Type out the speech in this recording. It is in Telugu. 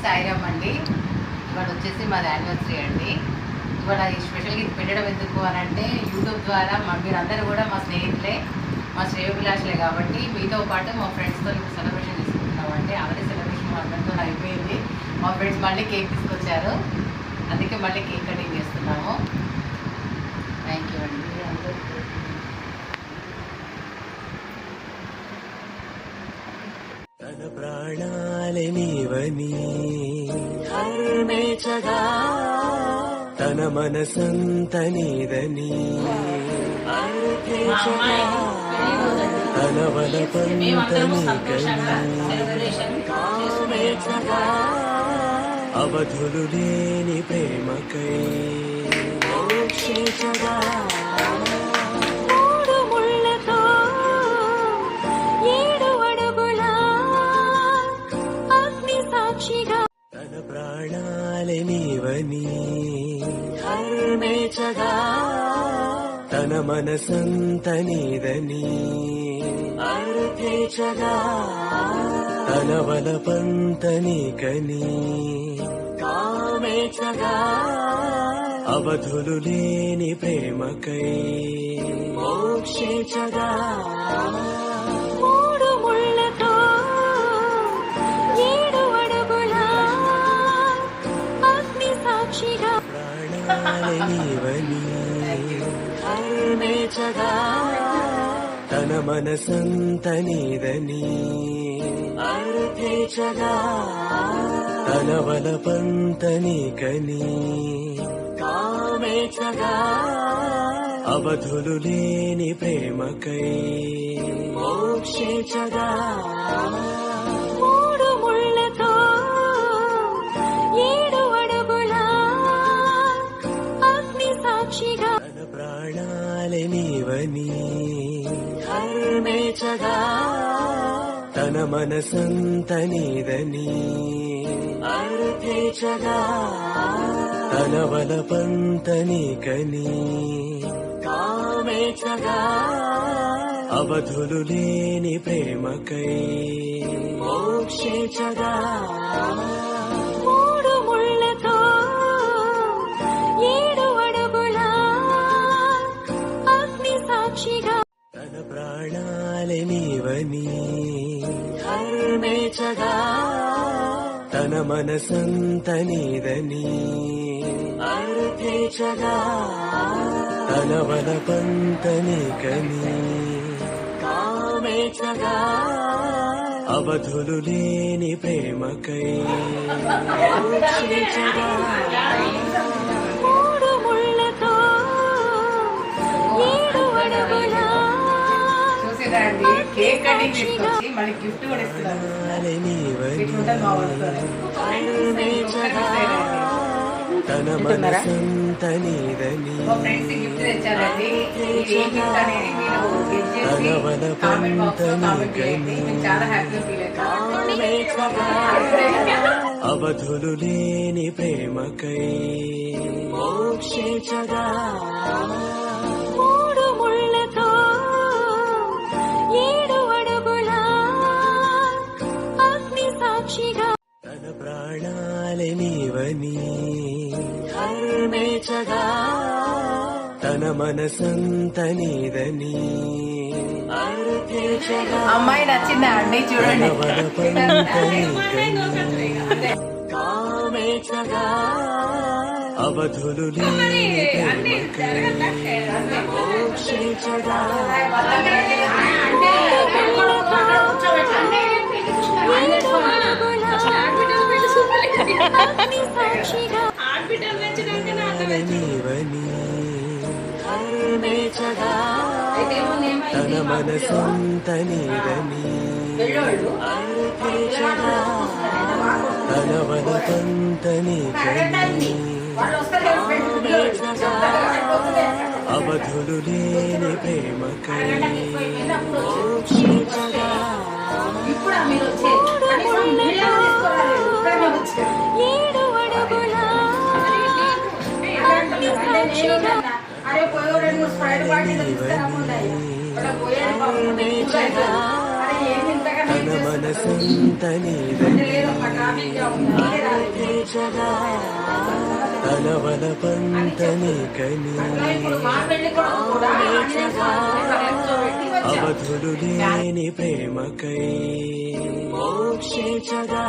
సాయిరామ్ అండి. ఇవాళ వచ్చేసి మాది యానివర్సరీ అండి. ఇవాళ ఈ స్పెషల్గా ఇది పెట్టడం ఎందుకు అని అంటే యూట్యూబ్ ద్వారా మీరందరూ కూడా మా స్నేహితులే, మా శ్రేయోభిలాషులే కాబట్టి మీతో పాటు మా ఫ్రెండ్స్తో ఇప్పుడు సెలబ్రేషన్ చేసుకుంటున్నామండి. ఆల్రెడీ సెలబ్రేషన్ మా అందరితో అయిపోయింది. మా ఫ్రెండ్స్ మళ్ళీ కేక్ తీసుకొచ్చారు, అందుకే మళ్ళీ కేక్ కటింగ్ చేస్తున్నాము. థ్యాంక్ యూ అండి. తన ప్రాణాలే నీవని హర్మేచగా, తన మనసంత నీదని అర్థేచగా, తన వలపంత నీకని కామేచగా, అవధులు లేని ప్రేమకై మోక్షేచగా. తన ప్రాణాలే నీవని హర్మేచగా, తన మనసంత నీదని అర్థేచగా, తన వలపంత నీకని కామేచగా, అవధులు లేని ప్రేమకై మోక్షేచగా. ప్రాణాలే నీవని హర్మేచగా, తన మనసంత నీదని అర్థేచగా, తన వలపంత నీకని కామేచగా, అవధులు లేని ప్రేమకై మోక్షేచగా. తన ప్రాణాలే నీవని హర్మేచగా, తన మనసంత నీదని అర్థేచగా, తన వలపంత నీకని కామేచగా, అవధులు లేని ప్రేమకై మోక్షేచగా. తన ప్రాణాలే నీవని హర్మేచగా, తన మనసంత నీదని అర్థేచగా, తన వలపంత నీకని కామేచగా, అవధులు లేని ప్రేమకై మోక్షేచగా. కేక్ కటింగ్ తీసుకొచ్చి మళ్ళీ గిఫ్ట్ కూడా ఇస్తున్నారు. తన మనసంత నీదని గిఫ్ట్ తెచ్చారండి. తన వలపంత నీకని చాలా హ్యాపీగా అవధులు లేని ప్రేమకై మోక్షేచగా. తన ప్రాణాలే నీవని హర్మేచగా, తన మనసంత నీదని అర్థేచగా, అమ్మాయి నచ్చిందా అండి? చూడండి, వలపంత నీకని కామేచగా, అవధులు లేని ప్రేమకై మోక్షేచగా. నీవని హర్మేచగా, తన మనసంత నీదని అర్థేచగా, తన వలపంత నీకని కామేచగా, అవధులు లేని ప్రేమకై మోక్షేచగా. తన మనసంత నీదని తన వలపంత నీకని అవధులు లేని ప్రేమకై మోక్షించగా